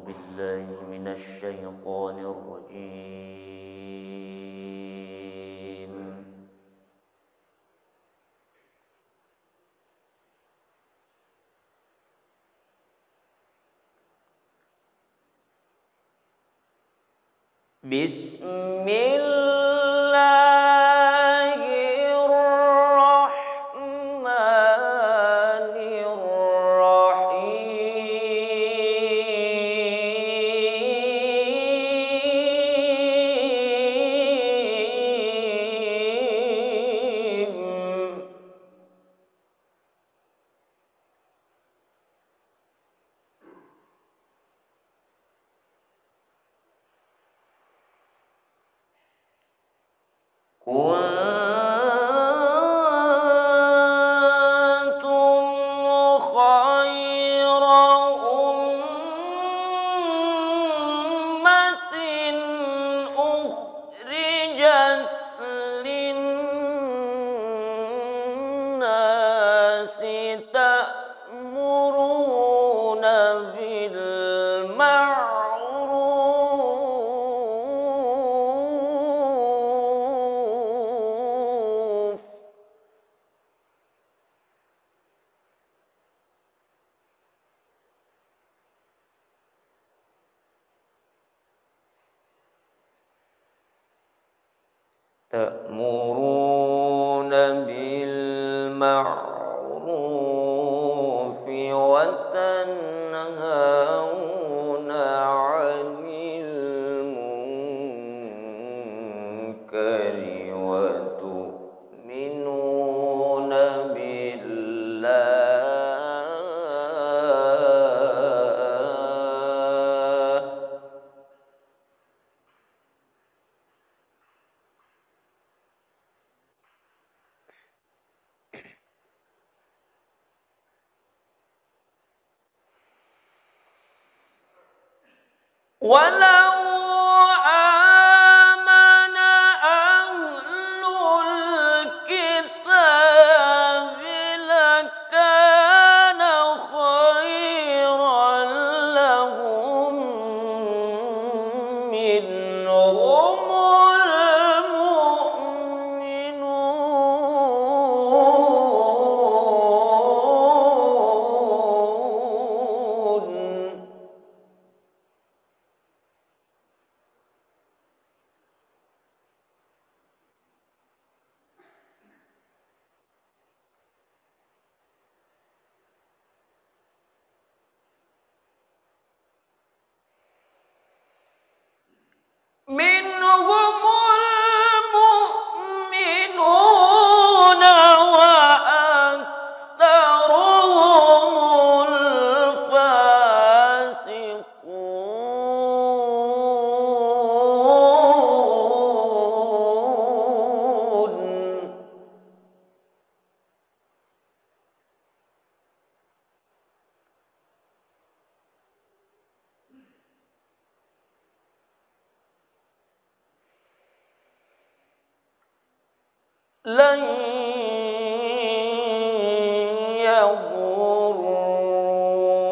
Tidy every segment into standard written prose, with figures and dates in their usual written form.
بالله من الشيطان الرجيم. بسم الله الرحمن الرحيم. كنتم خير أمة أخرجت للناس تأمرون بالمعروف وتنهون عن المنكر وتؤمنون بالله. ولو آمن أهل الكتاب لكان خيرا لهم منهم المؤمنون. منهم المؤمنون وأكثرهم الفاسقون. لن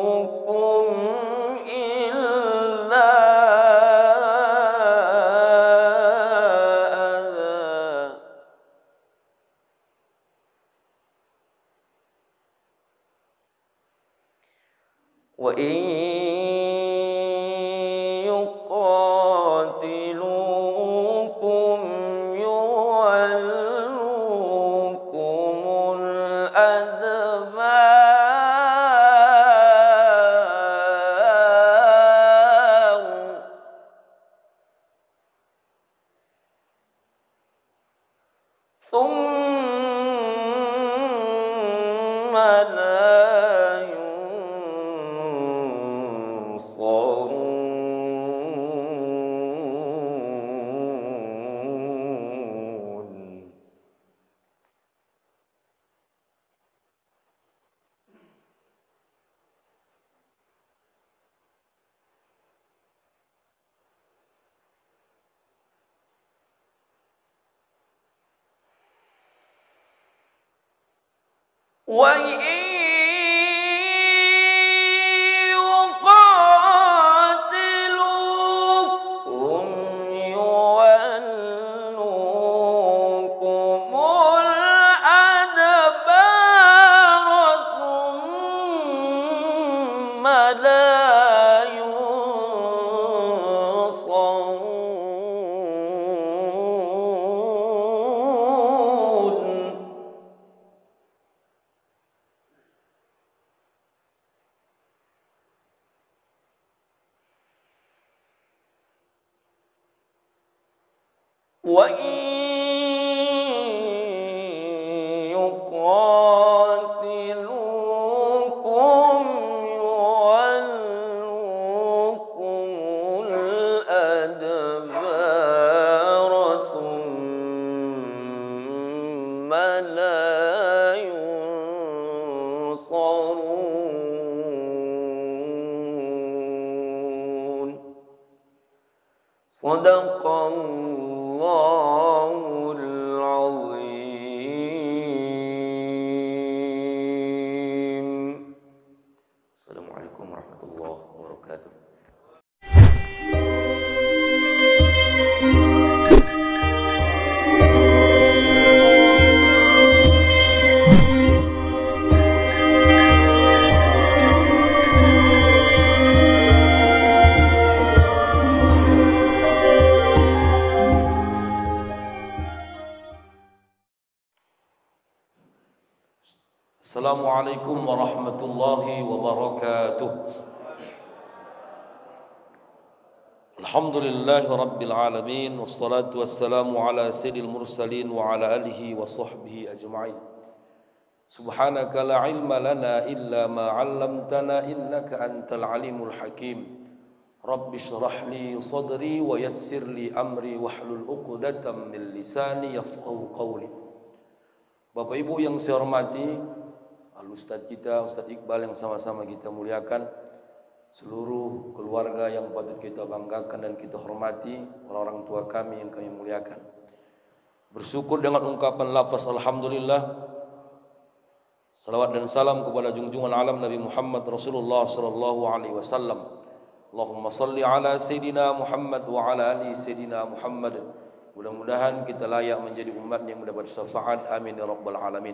يضروكم إلا أذى وإن يقاتلوكم يولوكم الأدبار ثم لا ينصرون. وإن يقاتلوكم وَإِن يُقَاتِلُوكُمْ يُوَلُّوكُمُ الْأَدْبَارَ ثُمَّ لَا يُنصَرُونَ. صدق الله العظيم. Assalamualaikum warahmatullahi wabarakatuh. Assalamualaikum warahmatullahi wabarakatuh. Alhamdulillahi rabbil alamin, wassalatu wassalamu ala sayyidil mursalin wa ala alihi wa sahbihi ajma'in. Subhanaka la ilma lana illa ma 'allamtana innaka antal alimul hakim. Rabbi shrah li sadri wa yassir li amri wahlul 'uqdatam min lisani yafqahu qawli. Bapak Ibu yang saya hormati, Al-Ustadz kita, Ustadz Iqbal yang sama-sama kita muliakan, seluruh keluarga yang patut kita banggakan dan kita hormati, orang-orang tua kami yang kami muliakan. Bersyukur dengan ungkapan lafaz Alhamdulillah, salawat dan salam kepada junjungan alam Nabi Muhammad Rasulullah sallallahu alaihi wasallam. Allahumma salli ala Sayyidina Muhammad wa ala ali Sayyidina Muhammad. Mudah-mudahan kita layak menjadi umat yang mendapat syafaat. Amin ya rabbal alamin.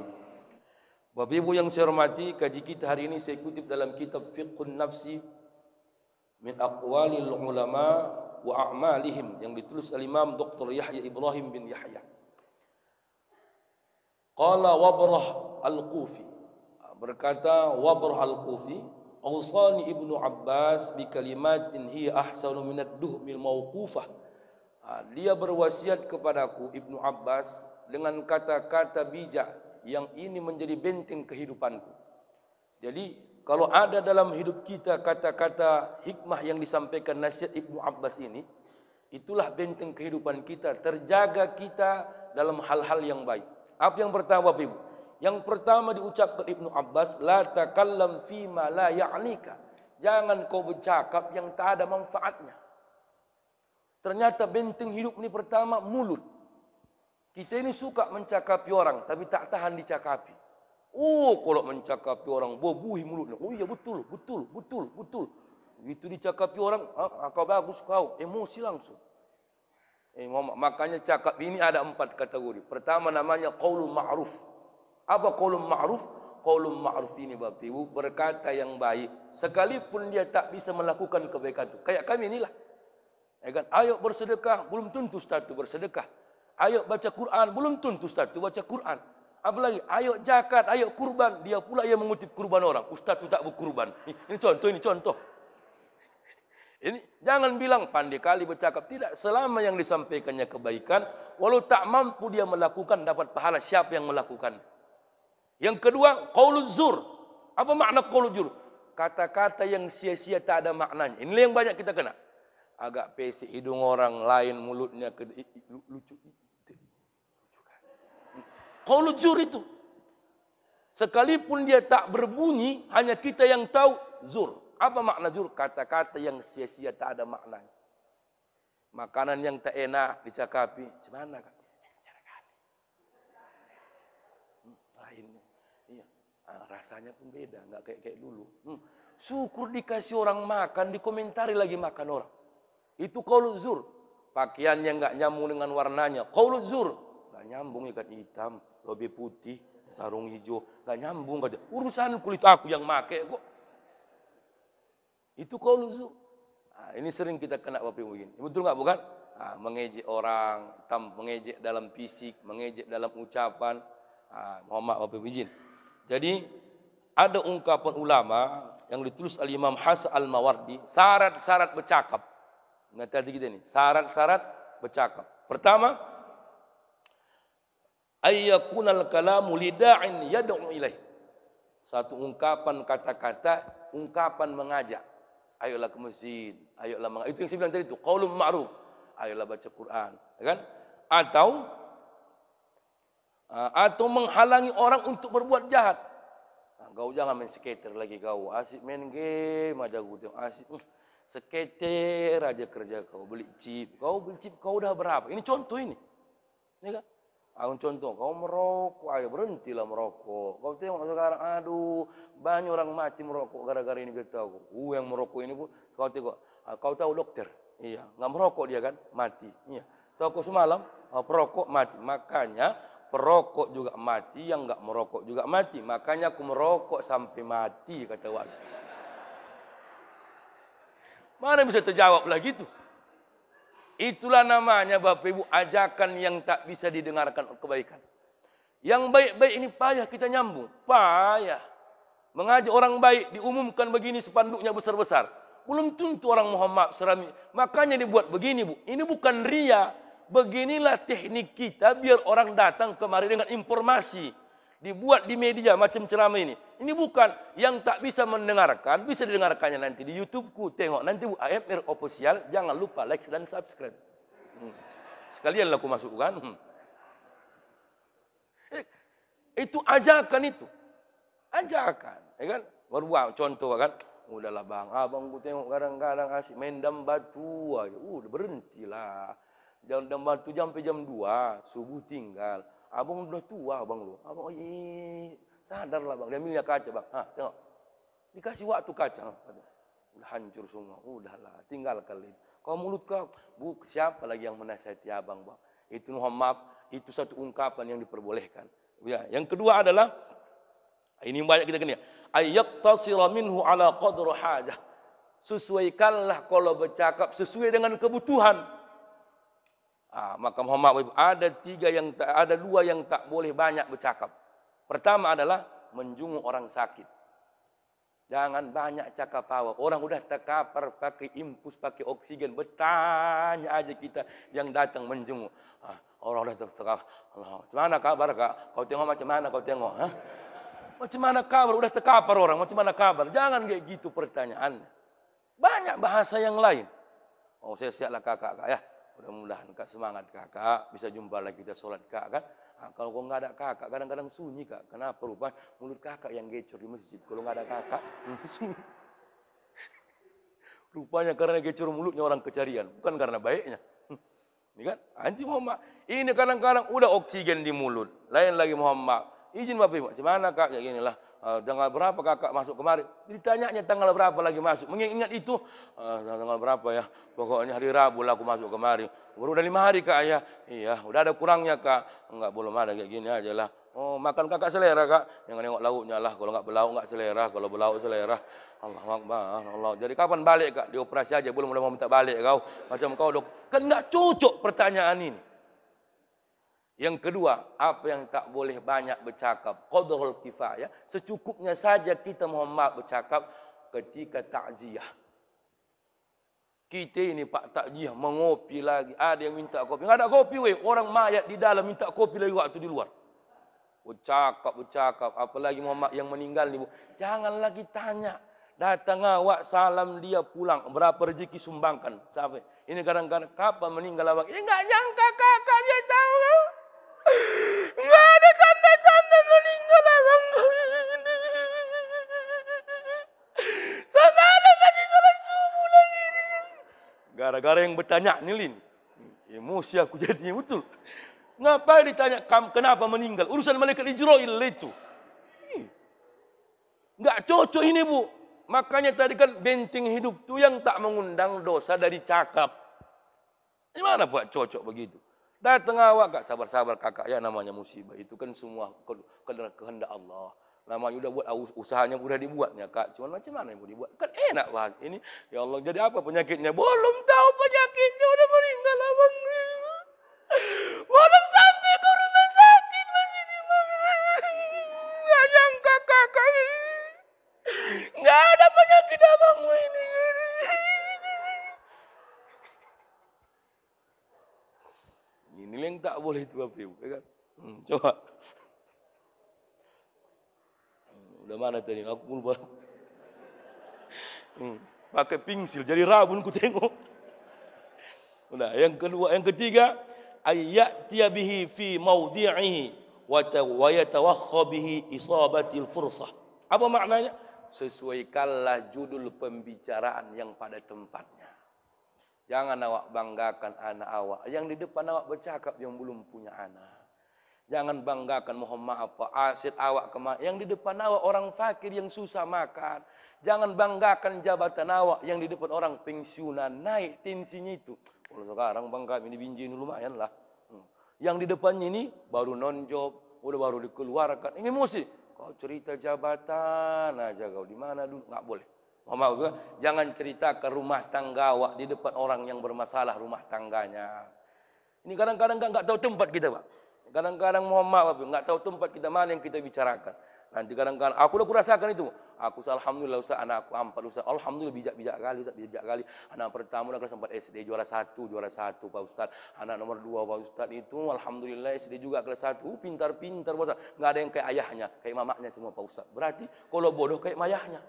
Bapak Ibu yang saya hormati, kaji kita hari ini saya kutip dalam kitab Fiqhun Nafsi min Aqwalil Ulama wa A'malihim yang ditulis al-Imam Dr. Yahya Ibrahim bin Yahya. Qala Wabrah al-Kufi, berkata Wabrah al-Kufi, awsani Ibnu Abbas bi kalimatin hiya ahsanu min ad-duhmil mawqufah. Dia berwasiat kepadaku, Ibnu Abbas, dengan kata-kata bijak yang ini menjadi benteng kehidupanku. Jadi kalau ada dalam hidup kita kata-kata hikmah yang disampaikan nasihat Ibnu Abbas ini, itulah benteng kehidupan kita, terjaga kita dalam hal-hal yang baik. Apa yang pertama Bapak Ibu? Yang pertama diucapkan Ibnu Abbas, la takallam fima la ya'nika. Jangan kau bercakap yang tak ada manfaatnya. Ternyata benteng hidup ini pertama mulut. Kita ini suka mencakapi orang, tapi tak tahan dicakapi. Oh, kalau mencakapi orang, bobuhi mulutnya. Oh iya betul. Begitu dicakapi orang, kau bagus kau, emosi langsung. Makanya cakap ini ada 4 kategori. Pertama namanya qaulun ma'ruf. Apa qaulun ma'ruf? Qaulun ma'ruf ini Bapak Ibu, berkata yang baik, sekalipun dia tak bisa melakukan kebaikan itu. Kayak kami inilah. Ya kan? Ayo bersedekah, belum tentu Ustaz itu bersedekah. Ayo baca Quran, belum tentu Ustaz itu baca Quran. Apalagi, ayo zakat, ayo kurban, dia pula yang mengutip kurban orang. Ustaz itu tak berkurban. Ini contoh. Ini jangan bilang pandai kali bercakap, tidak. Selama yang disampaikannya kebaikan, walau tak mampu dia melakukan, dapat pahala siapa yang melakukan. Yang kedua, qauluz zur. Apa makna qauluz zur? Kata-kata yang sia-sia tak ada maknanya. Inilah yang banyak kita kena. Agak pesek hidung orang lain, mulutnya lucu. Qauluz zur itu. Sekalipun dia tak berbunyi, hanya kita yang tahu zur. Apa makna zur? Kata-kata yang sia-sia tak ada maknanya. Makanan yang tak enak dicakapi. Gimana kan? Lainnya. Iya. Rasanya pun beda, enggak kayak dulu. Syukur dikasih orang makan, dikomentari lagi makan orang. Itu qauluz zur. Pakaiannya enggak nyambung dengan warnanya. Qauluz zur. Enggak nyambung ikat hitam, lobe putih, sarung hijau, enggak nyambung kata. Urusan kulit aku yang make kok. Itu qauluz zur. Ini sering kita kena Bapak Ibu begini. Betul enggak bukan? Mengejek orang, mengejek dalam fisik, mengejek dalam ucapan. Mohon maaf Bapak Ibu izin. Jadi ada ungkapan ulama yang ditulis al-Imam Hasan al-Mawardi, syarat-syarat bercakap. Ngerti kita ini, syarat-syarat bercakap. Pertama, ayyakunal kalamu lida'in yad'u ilaih. Satu ungkapan kata-kata, ungkapan mengajak. Ayolah ke masjid, ayolah mengajak. Itu yang saya bilang tadi itu, qaulun ma'ruf. Ayolah baca Quran, ya kan? Atau menghalangi orang untuk berbuat jahat. Kau jangan main skater lagi kau. Asyik main game aja kau tengok. Asyik skater aja kerja kau. Beli chip. Kau beli chip kau dah berapa? Ini contoh ini. Ya kan? Aku contoh, kau merokok, ayo berhentilah merokok. Kau tengok sekarang, aduh, banyak orang mati merokok gara-gara ini kita tahu. Yang merokok ini pun, kau tengok, kau tahu dokter, iya, nggak merokok dia kan, mati. Iya, tahu kau semalam, perokok mati. Makanya perokok juga mati, yang nggak merokok juga mati. Makanya aku merokok sampai mati, kata Wali. Mana bisa terjawab lagi itu? Itulah namanya Bapak Ibu, ajakan yang tak bisa didengarkan kebaikan. Yang baik-baik ini payah kita nyambung. Payah. Mengajak orang baik, diumumkan begini spanduknya besar-besar. Belum tentu orang Muhammad serami. Makanya dibuat begini Bu. Ini bukan ria. Beginilah teknik kita biar orang datang kemari dengan informasi. Dibuat di media macam ceramah ini. Ini bukan yang tak bisa mendengarkan, bisa didengarkannya nanti di YouTubeku. Tengok nanti Bu AMR official, jangan lupa like dan subscribe. Sekalian lah aku masukkan. Itu ajakan itu. Ajakan, ya kan? Berbuat contoh kan. Udahlah bang, abang ku tengok kadang-kadang asyik main dam batu aja. Udah berhentilah. Jam dam batu sampai jam 2, subuh tinggal. Abang udah tua abang lu. Abang sadarlah bang. Dia minyak kaca bang. Tengok. Dikasih waktu kaca. Udah hancur semua. Udahlah. Tinggalkan itu. Kau mulut kau. Siapa lagi yang menasihati abang bang. Itu mohon maaf. Itu satu ungkapan yang diperbolehkan. Ya. Yang kedua adalah. Ini banyak kita kena. Ayyaqtasira minhu ala qadru hajah. Sesuaikanlah kalau bercakap sesuai dengan kebutuhan. Maka Muhammad ada dua yang tak boleh banyak bercakap. Pertama adalah menjungu orang sakit. Jangan banyak cakap awal. Orang udah terkapar pakai impus, pakai oksigen. Bertanya aja kita yang datang menjungu. Orang udah terkapar. Macam mana kabar kak? Kau tengok macam mana kau tengok? Macam mana kabar? Udah terkapar orang. Macam mana kabar? Jangan kayak gitu pertanyaannya. Banyak bahasa yang lain. Saya siaplah kakak ya. Mudah-mudahan kak semangat kakak. Bisa jumpa lagi kita solat kak kan. Kalau kau nggak ada kakak, kadang-kadang sunyi kak. Kenapa? Rupanya mulut kakak yang gecor di masjid. Kalau nggak ada kakak, sunyi. Rupanya karena gecor mulutnya orang kecarian. Bukan karena baiknya. Ini kan? Anti Muhammad. Ini kadang-kadang udah oksigen di mulut. Lain lagi Muhammad. Izin Bapak Ibu. Macam mana kak? Kayak ginilah. Tanggal berapa kakak masuk kemari? Ditanyanya tanggal berapa lagi masuk. Mengingat itu, tanggal berapa ya? Pokoknya hari Rabu lah aku masuk kemari. Baru udah 5 hari kak ya? Iya, udah ada kurangnya kak. Enggak, belum ada kayak gini aja lah. Oh, makan kakak selera kak? Jangan nengok lauknya lah. Kalau enggak belauk enggak selera. Kalau belauk selera. Allahu Akbar. Allah. Jadi kapan balik kak? Dioperasi aja. Belum udah mau minta balik kau. Macam kau dok. Kan enggak cocok pertanyaan ini. Yang kedua, apa yang tak boleh banyak bercakap? Qadrul kifayah. Secukupnya saja kita Muhammad bercakap ketika takziah. Kita ini Pak takziah mengopi lagi. Ada yang minta kopi. Enggak ada kopi weh. Orang mayat di dalam minta kopi lagi waktu di luar. Bercakap. Apalagi Muhammad yang meninggal ni. Jangan lagi tanya. Datang awak salam dia pulang. Berapa rezeki sumbangkan. Sampai. Ini kadang-kadang kapan meninggal awak. Ini enggak nyangka kakak dia tahu. Enggak ada tanda-tanda meninggal abang ini. Semalam masih salat subuh lagi. Gara-gara yang bertanya nih Lin. Emosi aku jadinya betul. Ngapain ditanya kenapa meninggal? Urusan malaikat Israel itu. Enggak cocok ini Bu. Makanya tadi kan benteng hidup tu yang tak mengundang dosa dari cakap. Gimana buat cocok begitu? Datang awak kak, sabar-sabar kakak ya, namanya musibah. Itu kan semua kehendak Allah. Namanya udah buat usahanya udah dibuatnya kak. Cuman macam mana yang mau dibuat? Kan enak banget ini. Ya Allah, jadi apa penyakitnya? Belum tahu penyakitnya udah meninggal abang. Belum sampai ke rumah sakit masih di mana? Gak nyangka kakak. Gak ada penyakit abangmu ini. Ini yang tak boleh itu Bapak Ibu. Coba. Udah mana tadi? Aku lupa. Pakai pensil jadi rabun ku tengok. Udah, yang kedua, yang ketiga, ayyatiya bihi fi mawdi'ihi wa yatawakha bihi isabatil fursah. Apa maknanya? Sesuaikanlah judul pembicaraan yang pada tempatnya. Jangan awak banggakan anak awak yang di depan awak bercakap yang belum punya anak. Jangan banggakan, mohon maaf Pak, aset awak yang di depan awak orang fakir yang susah makan. Jangan banggakan jabatan awak yang di depan orang pensiunan, naik tensinya itu. Kalau sekarang bangga ini binjai lumayan lah. Yang di depannya ini baru non-job, udah baru dikeluarkan. Ini mesti kau cerita jabatan aja kau di mana dulu, nggak boleh. Mohon maaf, jangan ceritakan rumah tangga awak di depan orang yang bermasalah rumah tangganya. Ini kadang-kadang nggak tahu tempat kita, Pak. Kadang-kadang mohon maaf, nggak tahu tempat kita mana yang kita bicarakan. Nanti kadang-kadang aku udah kurasakan itu. Aku alhamdulillah Ustaz, anak aku 4 Ustaz. Alhamdulillah bijak-bijak kali Ustaz, bijak kali. Anak pertama udah kelas 4 SD juara 1 Pak Ustaz. Anak nomor 2 Pak Ustaz itu alhamdulillah SD juga kelas 1, pintar-pintar Pak Ustaz. Enggak ada yang kayak ayahnya, kayak mamanya semua Pak Ustaz. Berarti kalau bodoh kayak mayahnya.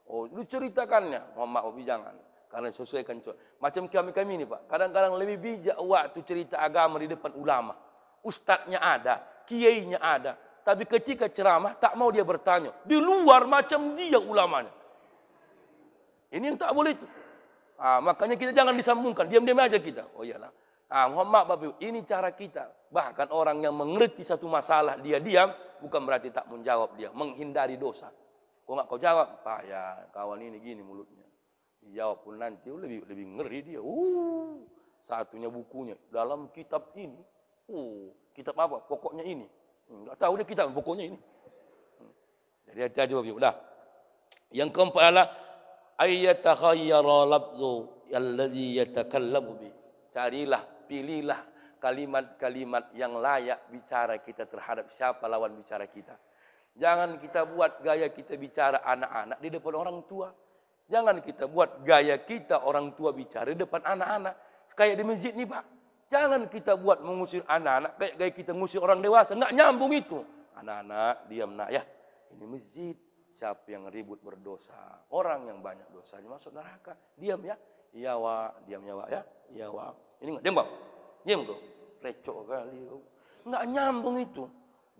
Oh, lu ceritakannya, mohon maaf jangan. Karena sesuaikan macam kami ini Pak. Kadang-kadang lebih bijak waktu cerita agama di depan ulama. Ustadznya ada, kiainya ada. Tapi ketika ceramah tak mau dia bertanya. Di luar macam dia ulamanya. Ini yang tak boleh itu. Makanya kita jangan disambungkan. Diam-diam aja kita. Oh iyalah. Mohon maaf Bapak Ibu. Ini cara kita. Bahkan orang yang mengerti satu masalah. Dia diam. Bukan berarti tak menjawab dia. Menghindari dosa. Kok nggak kau jawab? Pak ya kawan ini gini mulutnya. Dijawab pun nanti lebih ngeri dia. Satunya bukunya. Dalam kitab ini. Kitab apa? Pokoknya ini. Enggak tahu dia kitab pokoknya ini. Jadi hati-hati Bapak Ibu. Dah. Yang keempat adalah ayyatakhayyara lafzu alladhi yatakallamu bi. Carilah, pilihlah kalimat-kalimat yang layak bicara kita terhadap siapa lawan bicara kita. Jangan kita buat gaya kita bicara anak-anak di depan orang tua. Jangan kita buat gaya kita orang tua bicara di depan anak-anak. Kayak di masjid nih Pak. Jangan kita buat mengusir anak-anak kayak gaya kita mengusir orang dewasa. Nggak nyambung itu. Anak-anak, diam nak ya. Ini masjid. Siapa yang ribut berdosa? Orang yang banyak dosanya masuk neraka. Diam ya. Iya Wak. Diam ya Wak ya. Iya Wak. Ini nggak diam Pak. Diam tuh. Recok kali. Nggak nyambung itu.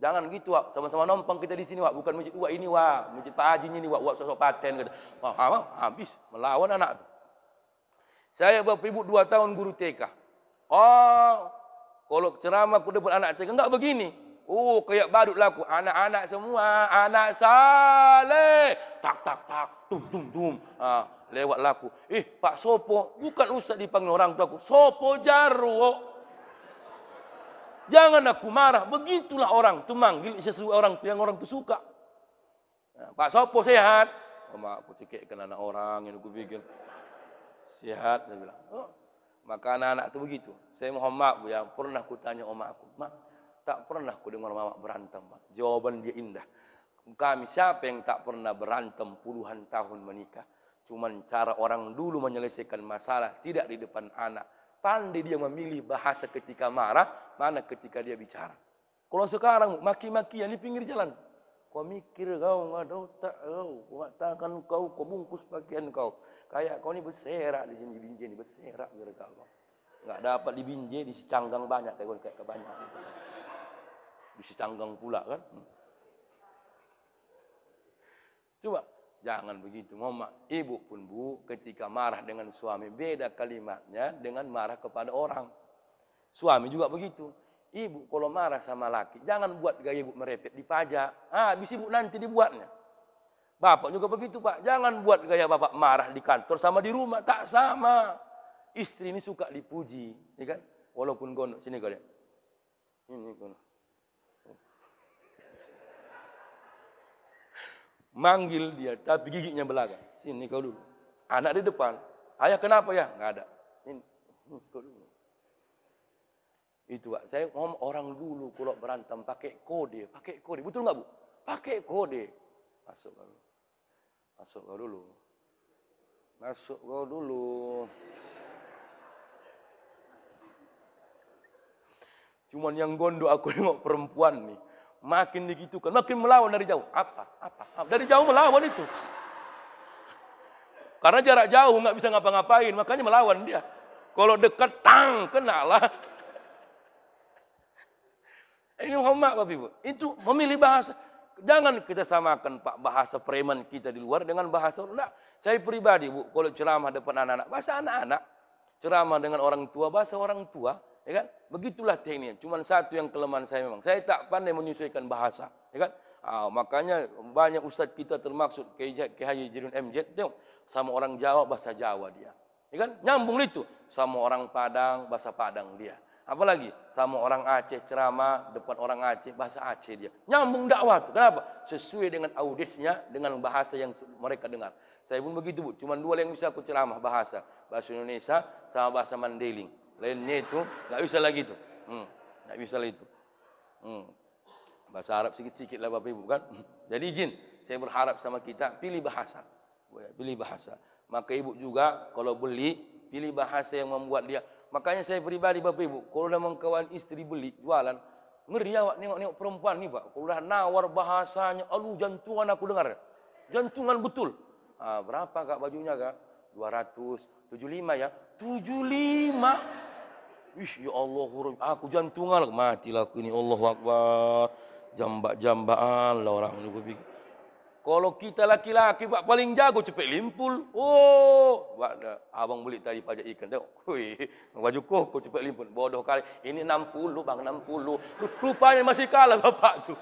Jangan gitu Wak. Sama-sama numpang kita di sini Wak. Bukan masjid Wak ini Wak. Masjid Pak Haji ini Wak. Wak sosok paten. Habis. Melawan anak. Saya Bapak Ibu 2 tahun guru TK. Kalau ceramah aku depan anak TK enggak begini. Kayak badut laku. Anak-anak semua, anak saleh. Tak tak tak, tum tum tum. Lewat laku. Pak Sopo, bukan ustaz dipanggil orang tua aku. Sopo Jarwo. Jangan aku marah. Begitulah orang tu manggil sesuai orang yang orang tu suka. Pak Sopo sehat. Mak aku cekekkan anak orang yang aku pikir. Sehat, dia bilang. Maka anak-anak itu begitu. Saya mohon maaf ya, pernah aku tanya omak aku. Mak, tak pernah aku dengar mama berantem. Mak. Jawaban dia indah. Kami siapa yang tak pernah berantem puluhan tahun menikah. Cuman cara orang dulu menyelesaikan masalah tidak di depan anak. Pandai dia memilih bahasa ketika marah, mana ketika dia bicara. Kalau sekarang maki-makian di pinggir jalan. Kau mikir kau, nggak ada otak kau. Kau tangan kau, kau bungkus pakaian kau. Kayak kau ni berserak di sini, binjai ni berserak gara kau. Enggak dapat di binjai, di secanggang banyak kayak kebanyakan. Di secanggang pula kan. Coba jangan begitu. Mama, ibu pun Bu, ketika marah dengan suami beda kalimatnya dengan marah kepada orang. Suami juga begitu. Ibu kalau marah sama laki, jangan buat gaya ibu merepet dipajak. Habis ibu nanti dibuatnya. Bapak juga begitu Pak. Jangan buat gaya bapak marah di kantor sama di rumah. Tak sama. Istri ini suka dipuji. Ya kan? Walaupun gondok. Sini kau lihat. Ini kau. Manggil dia. Tapi giginya belakang. Sini kau dulu. Anak di depan. Ayah kenapa ya? Nggak ada. Ini kau dulu. Itu Pak. Saya ngomong orang dulu kalau berantem pakai kode. Pakai kode. Betul nggak Bu? Pakai kode. Masuk kau. Masuk kau dulu. Masuk kau dulu. Cuman yang gondok aku nengok perempuan nih. Makin digitukan, makin melawan dari jauh. Apa? Dari jauh melawan itu. Karena jarak jauh nggak bisa ngapa-ngapain, makanya melawan dia. Kalau dekat, kenalah. Ini Muhammad Bapak Ibu. Itu memilih bahasa. Jangan kita samakan Pak bahasa preman kita di luar dengan bahasa orang. Saya pribadi Bu, kalau ceramah depan anak-anak, bahasa anak-anak. Ceramah dengan orang tua, bahasa orang tua. Ya kan? Begitulah tekniknya. Cuman satu yang kelemahan saya memang. Saya tak pandai menyesuaikan bahasa. Ya kan? Makanya banyak ustadz kita termaksud Kiai Haji Jirun MZ. Tengok, sama orang Jawa, bahasa Jawa dia. Ya kan? Nyambung itu. Sama orang Padang, bahasa Padang dia. Apalagi sama orang Aceh ceramah depan orang Aceh, bahasa Aceh dia. Nyambung dakwah tuh. Kenapa? Sesuai dengan audiensnya, dengan bahasa yang mereka dengar. Saya pun begitu Bu. Cuma dua yang bisa aku ceramah bahasa Indonesia sama bahasa Mandeling. Lainnya itu nggak bisa lagi tuh. Nggak bisa lagi itu. Bahasa Arab sikit-sikit lah Bapak Ibu kan. Jadi izin, saya berharap sama kita pilih bahasa. Pilih bahasa. Maka Ibu juga kalau beli, pilih bahasa yang membuat dia. Makanya saya pribadi Bapak Ibu, kalau memang kawan istri beli, jualan, ngeri awak nengok-nengok perempuan nih Pak. Kalau udah nawar bahasanya, aduh jantungan aku dengar. Jantungan betul. Berapa Kak bajunya Kak? 275 ya. 75. Wih ya Allah, aku jantungan. Matilah aku ini, Allahu Akbar. Jambak-jambaan lah orang ini. Kalau kita laki-laki Pak paling jago cepet limpul. Oh, abang beli tadi pajak ikan. Tengok, wih, baju koko cepet limpul. Bodoh kali. Ini 60 bang, 60. Rupanya masih kalah bapak tuh.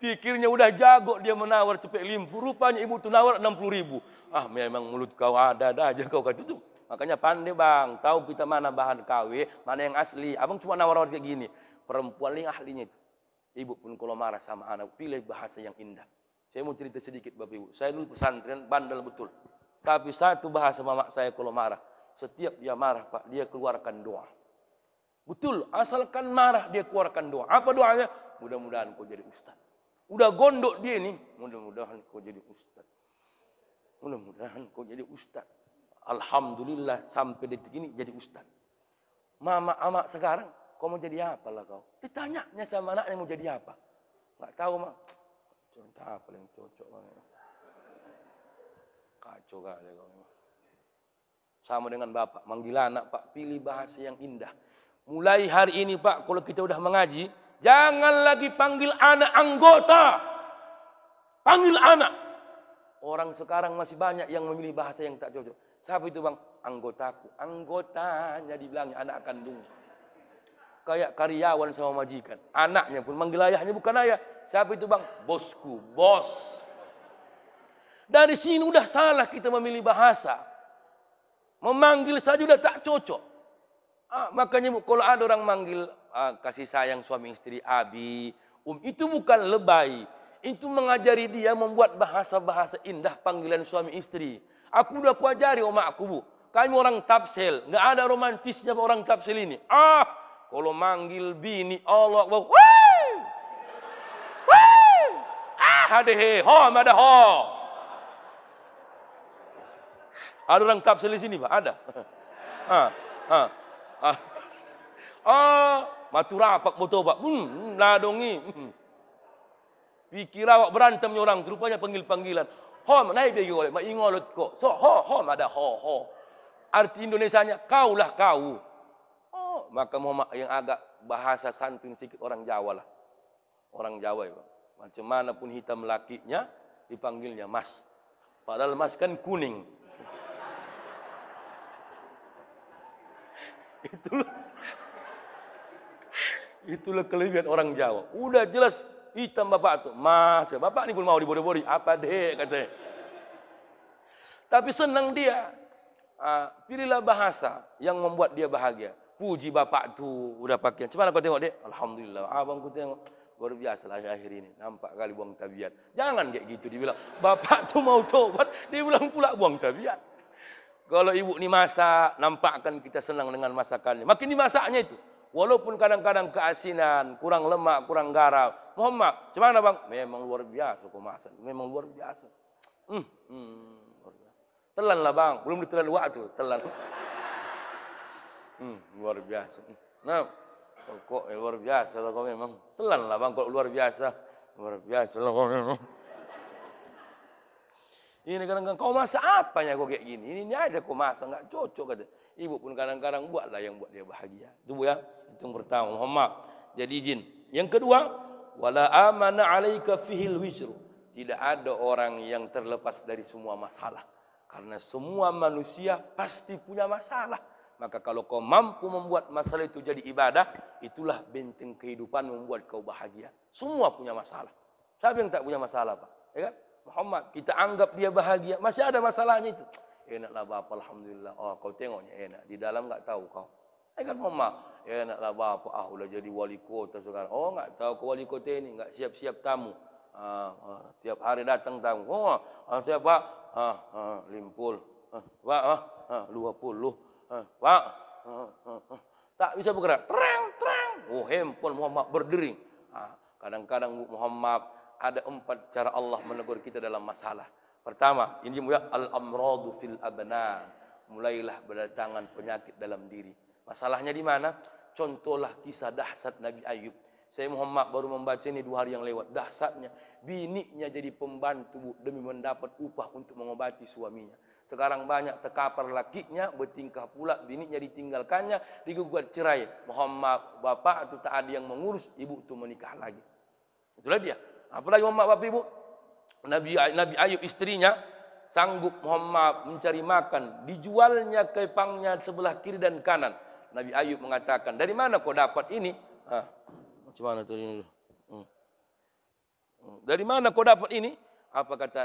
Pikirnya udah jago dia menawar cepet limpul. Rupanya ibu tuh nawar 60.000. Memang mulut kau ada aja kau kata itu. Makanya pandai bang, tahu kita mana bahan KW, mana yang asli. Abang cuma nawar-nawar kayak gini. Perempuan ini ahlinya itu. Ibu pun kalau marah sama anak, pilih bahasa yang indah. Saya mau cerita sedikit Bapak Ibu. Saya dulu pesantren bandel betul. Tapi satu bahasa mama saya kalau marah. Setiap dia marah Pak, dia keluarkan doa. Betul, asalkan marah dia keluarkan doa. Apa doanya? Mudah-mudahan kau jadi ustaz. Udah gondok dia nih. Mudah-mudahan kau jadi ustaz. Mudah-mudahan kau jadi ustaz. Alhamdulillah sampai detik ini jadi ustaz. Mama sekarang, kau mau jadi apa lah kau? Ditanyanya sama anaknya mau jadi apa? Nggak tahu mak. Contoh apa yang cocok banget. Kacau kali kau. Sama dengan bapak, manggil anak Pak, pilih bahasa yang indah. Mulai hari ini Pak, kalau kita udah mengaji, jangan lagi panggil anak anggota. Panggil anak. Orang sekarang masih banyak yang memilih bahasa yang tak cocok. Siapa itu bang? Anggotaku. Anggotanya dibilangnya anak kandung. Kayak karyawan sama majikan. Anaknya pun manggil ayahnya bukan ayah. Siapa itu bang? Bosku, bos. Dari sini udah salah kita memilih bahasa. Memanggil saja udah tak cocok. Makanya kalau ada orang manggil kasih sayang suami istri, abi, itu bukan lebay. Itu mengajari dia membuat bahasa-bahasa indah panggilan suami istri. Aku udah kuajari omakku Bu. Kami orang Tapsel, nggak ada romantisnya orang Tapsel ini. Kalau manggil bini Allah, ada ho. Ada orang Tapsel di sini, Pak? Ada. Maturapak moto, Pak. Ladongi. Pikir awak berantemnya orang, rupanya panggil-panggilan. Ho, naik dia oleh, ingolot kok. So, ho, ada ho. Arti Indonesianya, kaulah kau. Maka Muhammad yang agak bahasa santun sedikit orang Jawa lah. Orang Jawa ya, Pak. Macam mana pun hitam lakinya, dipanggilnya mas. Padahal mas kan kuning. Itulah kelebihan orang Jawa. Udah jelas hitam bapak tuh. Mas, bapak ini pun mau dibodi-bodi. Apa deh katanya. Tapi senang dia. Pilihlah bahasa yang membuat dia bahagia. Puji bapak tuh udah pakai. Cuman kau tengok dek. Alhamdulillah. Abang ku tengok. Luar biasa lah akhir ini. Nampak kali buang tabiat. Jangan kayak gitu. Dibilang, bapak tuh mau tobat. Dia bilang pula buang tabiat. Kalau ibu ni masak, nampakkan kita senang dengan masakannya. Makin dimasaknya itu. Walaupun kadang-kadang keasinan, kurang lemak, kurang garam. Muhammad, macam mana bang? Memang luar biasa kau masak. Memang luar biasa. Telan lah bang. Belum ditelan waktu. Telan. Luar biasa. Nah, Kok luar biasa lah kau memang. Telan lah bang, kok luar biasa. Luar biasa lah kau memang. Ini kadang-kadang kau masak apanya kau kayak gini? Ini aja kau masak, enggak cocok kata. Ibu pun kadang-kadang buatlah yang buat dia bahagia. Itu Bu ya. Itu yang pertama, mohon maaf. Jadi izin. Yang kedua, wala amana 'alaika fihil wijru. Tidak ada orang yang terlepas dari semua masalah. Karena semua manusia pasti punya masalah. Maka kalau kau mampu membuat masalah itu jadi ibadah, itulah benteng kehidupan membuat kau bahagia. Semua punya masalah. Siapa yang tak punya masalah, Pak? Ya kan? Muhammad, kita anggap dia bahagia, masih ada masalahnya itu. Enaklah Bapak, alhamdulillah. Oh, kau tengoknya enak. Di dalam enggak tahu kau. Ya kan Muhammad, enaklah Bapak. Udah jadi wali kota sekarang. Oh, enggak tahu ke wali kota ini, enggak siap-siap tamu. Tiap hari datang tamu. Oh, siap Pak? Limpul. Pak, 20. Pak, tak bisa bergerak. Terang. Oh, handphone Muhammad berdering. Kadang-kadang Muhammad ada 4 cara Allah menegur kita dalam masalah. Pertama, ini mulia al-amradu fil abna. Mulailah berdatangan penyakit dalam diri. Masalahnya di mana? Contohlah kisah dahsyat Nabi Ayub. Saya Muhammad baru membaca ini 2 hari yang lewat. Dahsyatnya, bininya jadi pembantu demi mendapat upah untuk mengobati suaminya. Sekarang banyak terkapar lakinya, bertingkah pula bininya ditinggalkannya, digugat cerai. Muhammad bapak itu tak ada yang mengurus, ibu itu menikah lagi. Itulah dia. Apalagi Muhammad bapak ibu, Nabi Ayub istrinya sanggup Muhammad mencari makan, dijualnya kepangnya sebelah kiri dan kanan. Nabi Ayub mengatakan, dari mana kau dapat ini? Macam mana tu ini? Dari mana kau dapat ini? Apa kata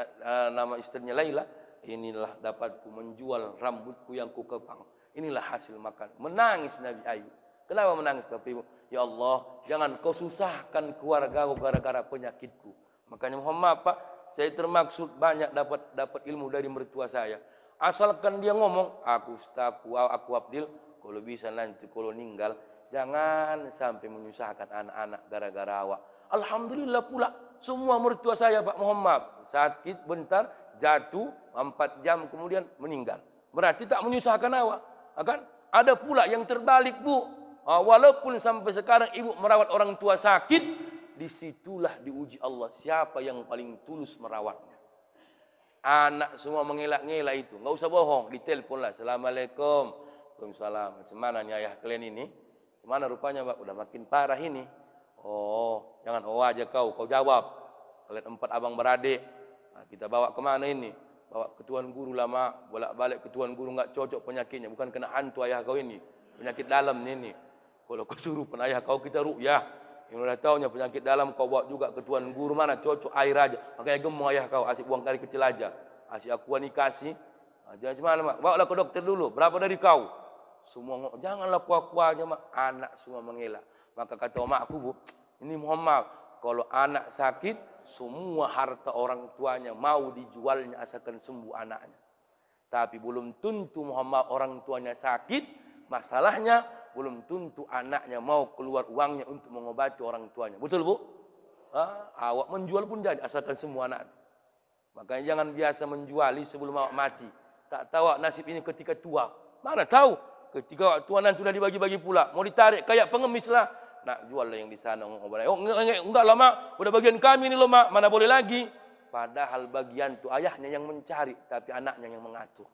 nama istrinya Laila? Inilah dapatku menjual rambutku yang ku kepang. Inilah hasil makan. Menangis Nabi Ayub. Kenapa menangis Bapak Ibu? Ya Allah, jangan kau susahkan keluargaku gara-gara penyakitku. Makanya Muhammad Pak, saya termaksud banyak dapat ilmu dari mertua saya. Asalkan dia ngomong, aku Abdil, kalau bisa nanti kalau meninggal, jangan sampai menyusahkan anak-anak gara-gara awak. Alhamdulillah pula, semua mertua saya Pak Muhammad sakit bentar, jatuh 4 jam kemudian meninggal. Berarti tak menyusahkan awak. Kan? Ada pula yang terbalik Bu. Walaupun sampai sekarang ibu merawat orang tua sakit, disitulah diuji Allah siapa yang paling tulus merawatnya. Anak semua mengelak-ngelak itu, enggak usah bohong, ditelepon lah. Assalamualaikum. Waalaikumsalam. Macam mana nih ayah kalian ini? Mana rupanya Pak? Udah makin parah ini. Oh, jangan aja kau jawab. Kalian 4 abang beradik. Kita bawa kemana ini? Bawa ke tuan guru lama, bolak-balik ke tuan guru enggak cocok penyakitnya, bukan kena hantu ayah kau ini. Penyakit dalam ini. Kalau kau suruh ayah kau kita ruqyah. Yang udah tahunya penyakit dalam kau bawa juga ke tuan guru, mana cocok air aja. Makanya gemuk ayah kau, asyik buang kali kecil aja. Asyik aku ni kasih. Jangan macam mana, bawalah ke dokter dulu. Berapa dari kau? Semua janganlah kuah-kuah aja mak. Anak semua mengelak. Maka kata mak aku Bu, ini Muhammad, kalau anak sakit, semua harta orang tuanya mau dijualnya asalkan sembuh anaknya. Tapi belum tentu Muhammad orang tuanya sakit, masalahnya belum tentu anaknya mau keluar uangnya untuk mengobati orang tuanya. Betul Bu? Awak menjual pun jadi asalkan semua anak. Makanya jangan biasa menjuali sebelum awak mati. Tak tahu awak nasib ini ketika tua. Mana tahu? Ketika awak tua nanti sudah dibagi-bagi pula. Mau ditarik kayak pengemis lah. Nak jual lah yang di sana. Oh enggak lah mak. Udah bagian kami ni loh mak. Mana boleh lagi. Padahal bagian tu ayahnya yang mencari. Tapi anaknya yang mengatur.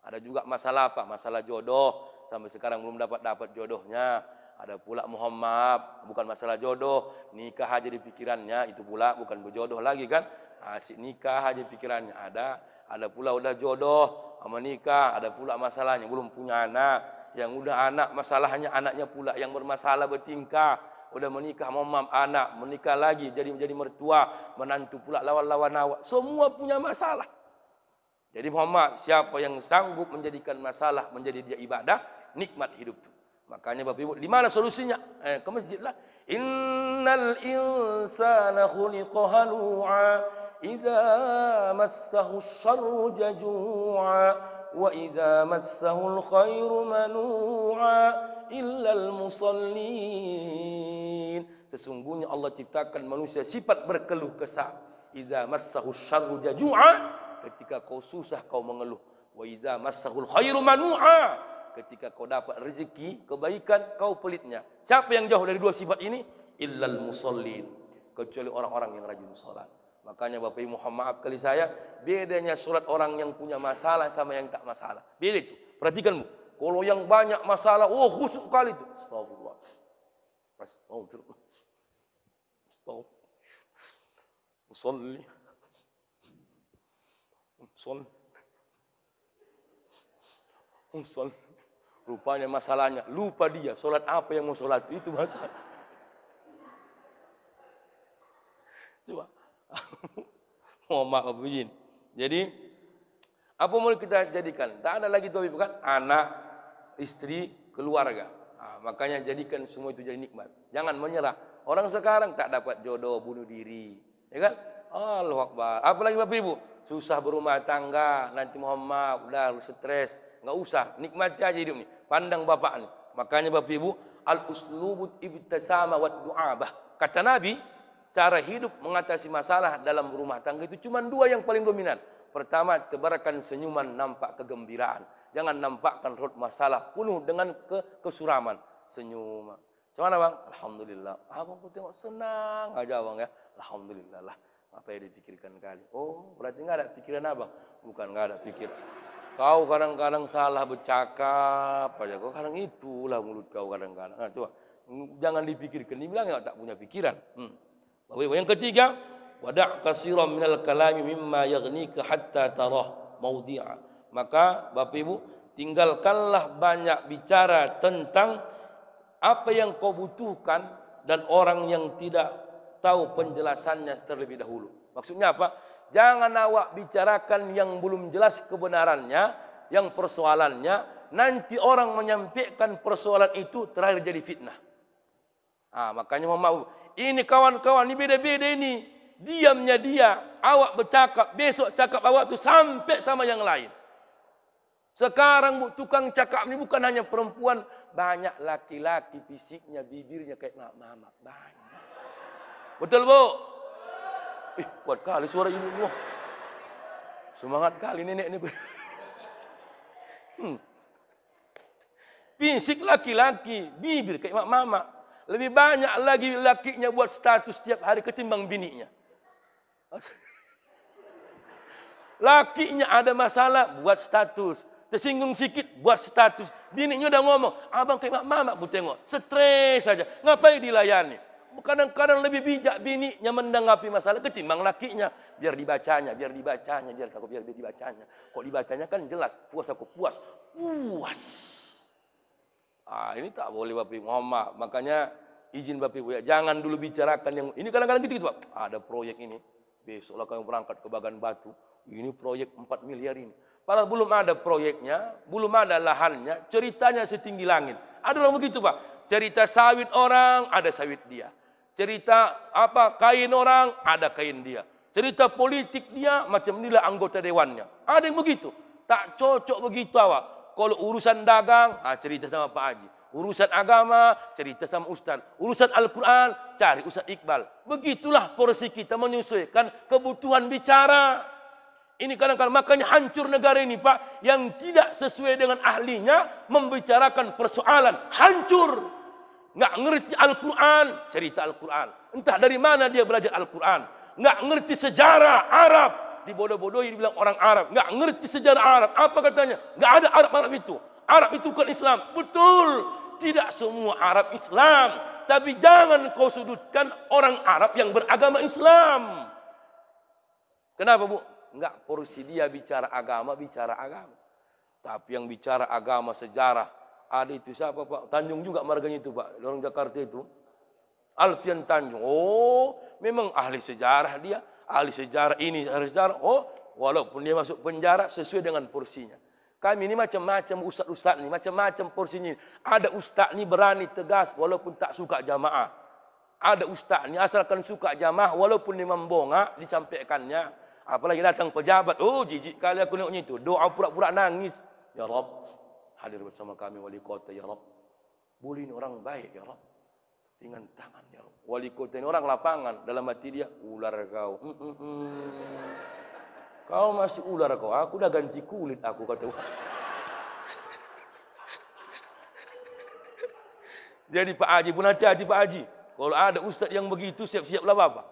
Ada juga masalah apa? Masalah jodoh. Sampai sekarang belum dapat jodohnya. Ada pula Muhammad. Bukan masalah jodoh. Nikah aja di pikirannya. Itu pula bukan berjodoh lagi kan. Asyik nikah aja pikirannya. Ada pula udah jodoh sama nikah. Ada pula masalahnya belum punya anak. Yang udah anak masalahnya anaknya pula yang bermasalah bertingkah. Udah menikah Muhammad anak. Menikah lagi jadi mertua. Menantu pula lawan-lawan awak. Semua punya masalah. Jadi Muhammad, siapa yang sanggup menjadikan masalah menjadi dia ibadah, nikmat hidup itu. Makanya Bapak Ibu, di mana solusinya? Ke masjid lah. Innal insana khuliqa halu'a idza massahu syarru jazu'a wa idza massahu khairu manu'a illal musallin. Sesungguhnya Allah ciptakan manusia sifat berkeluh kesah. Idza massahu syarru jazu'a, ketika kau susah kau mengeluh. Wa idza massahul khairu manu'a, ketika kau dapat rezeki, kebaikan, kau pelitnya. Siapa yang jauh dari dua sifat ini? Illal musallin. Kecuali orang-orang yang rajin salat. Makanya Bapak Ibu mohon maaf kali saya, bedanya salat orang yang punya masalah sama yang tak masalah. Beda itu. Perhatikan Bu. Kalau yang banyak masalah, oh khusyuk kali itu. Astagfirullah. Astagfirullah. Astagfirullah. Usolli. Usolli. Rupanya masalahnya, lupa dia. Solat apa yang mau solat? Itu masalah. Coba. Mohon maaf begini. Jadi, apa mau kita jadikan? Tak ada lagi itu bukan? Anak, istri, keluarga. Makanya jadikan semua itu jadi nikmat. Jangan menyerah. Orang sekarang tak dapat jodoh, bunuh diri. Ya kan? Allahu Akbar. Apalagi Bapak Ibu, susah berumah tangga, nanti mohon maaf, udah stres. Enggak usah, nikmati aja hidup ni. Pandang bapak ni. Makanya Bapak Ibu, al-uslubut ibtisama wa du'abah. Kata Nabi, cara hidup mengatasi masalah dalam rumah tangga itu cuma dua yang paling dominan. Pertama, tebarkan senyuman, nampak kegembiraan. Jangan nampakkan roh masalah penuh dengan kesuraman. Senyum. Macam mana bang? Alhamdulillah. Abang pun tengok senang aja bang ya. Alhamdulillah lah. Apa yang dipikirkan kali? Oh, berarti enggak ada pikiran abang? Bukan enggak ada pikiran. Kau kadang-kadang salah bercakap aja. Kau kadang itulah mulut kau kadang-kadang. Nah, coba. Jangan dipikirkan. Dibilang enggak tak punya pikiran. Yang ketiga, wada' katsiran minal kalami mimma yaghnika hatta tarah mawdi'a. Maka Bapak Ibu, tinggalkanlah banyak bicara tentang apa yang kau butuhkan dan orang yang tidak tahu penjelasannya terlebih dahulu. Maksudnya apa? Jangan awak bicarakan yang belum jelas kebenarannya, yang persoalannya, nanti orang menyampaikan persoalan itu terakhir jadi fitnah. Makanya mohon maaf. Ini kawan-kawan, ini beda-beda ini. Diamnya dia, awak bercakap, besok cakap awak tu sampai sama yang lain. Sekarang Bu, tukang cakap ni bukan hanya perempuan, banyak laki-laki fisiknya, bibirnya kayak mama, banyak. Betul Bu? Kuat kali suara ibu Bu. Semangat kali nenek ni. Fisik laki-laki, bibir kayak mama. Lebih banyak lagi lakinya buat status setiap hari ketimbang bininya. Lakinya ada masalah, buat status. Tersinggung sikit, buat status. Bininya udah ngomong, abang kayak mama, bu tengok. Stres saja. Ngapain dilayani? Kadang-kadang lebih bijak bininya menanggapi masalah ketimbang lakinya. Biar dibacanya. Biar dibacanya. Kok dibacanya kan jelas. Puas aku, puas. Ini tak boleh Bapak Ibu. Mohon makanya izin Bapak Ibu ya. Jangan dulu bicarakan yang ini kadang-kadang gitu Pak. Ada proyek ini. Besoklah kami berangkat ke Bagan Batu. Ini proyek 4 miliar ini. Padahal belum ada proyeknya, belum ada lahannya, ceritanya setinggi langit. Ada orang begitu Pak. Cerita sawit orang, ada sawit dia. Cerita kain orang, ada kain dia. Cerita politik dia, macam inilah anggota dewannya. Ada yang begitu. Tak cocok begitu awak. Kalau urusan dagang, cerita sama Pak Haji. Urusan agama, cerita sama Ustaz. Urusan Al-Quran, cari Ustaz Iqbal. Begitulah porsi kita menyesuaikan kebutuhan bicara. Ini kadang-kadang makanya hancur negara ini Pak. Yang tidak sesuai dengan ahlinya membicarakan persoalan. Hancur. Nggak ngerti Al-Quran, cerita Al-Quran. Entah dari mana dia belajar Al-Quran. Nggak ngerti sejarah Arab. Dibodoh-bodohi dibilang orang Arab. Nggak ngerti sejarah Arab. Apa katanya? Nggak ada Arab itu. Arab itu bukan Islam. Betul. Tidak semua Arab Islam. Tapi jangan kau sudutkan orang Arab yang beragama Islam. Kenapa Bu? Nggak porsi dia bicara agama. Tapi yang bicara agama, sejarah. Ada itu siapa Pak? Tanjung juga marganya itu Pak. Orang Jakarta itu. Alfian Tanjung. Oh, memang ahli sejarah dia. Ahli sejarah ini, ahli sejarah. Oh, walaupun dia masuk penjara sesuai dengan porsinya. Kami ini macam-macam ustaz-ustaz ni, macam-macam porsinya. Ada ustaz ni berani tegas walaupun tak suka jamaah. Ada ustaz ni asalkan suka jamaah walaupun dia membongak disampaikannya. Apalagi datang pejabat. Oh, jijik kali aku tengoknya itu. Doa pura-pura nangis. Ya Rabb, hadir bersama kami wali kota ya Rabb. Boleh ini orang baik ya Rabb. Dengan tangan ya Rabb. Wali kota ini orang lapangan. Dalam hati dia, ular kau. Kau masih ular kau. Aku dah ganti kulit aku kata. Jadi Pak Haji pun hati-hati Pak Haji. Kalau ada ustaz yang begitu, siap-siaplah Bapak.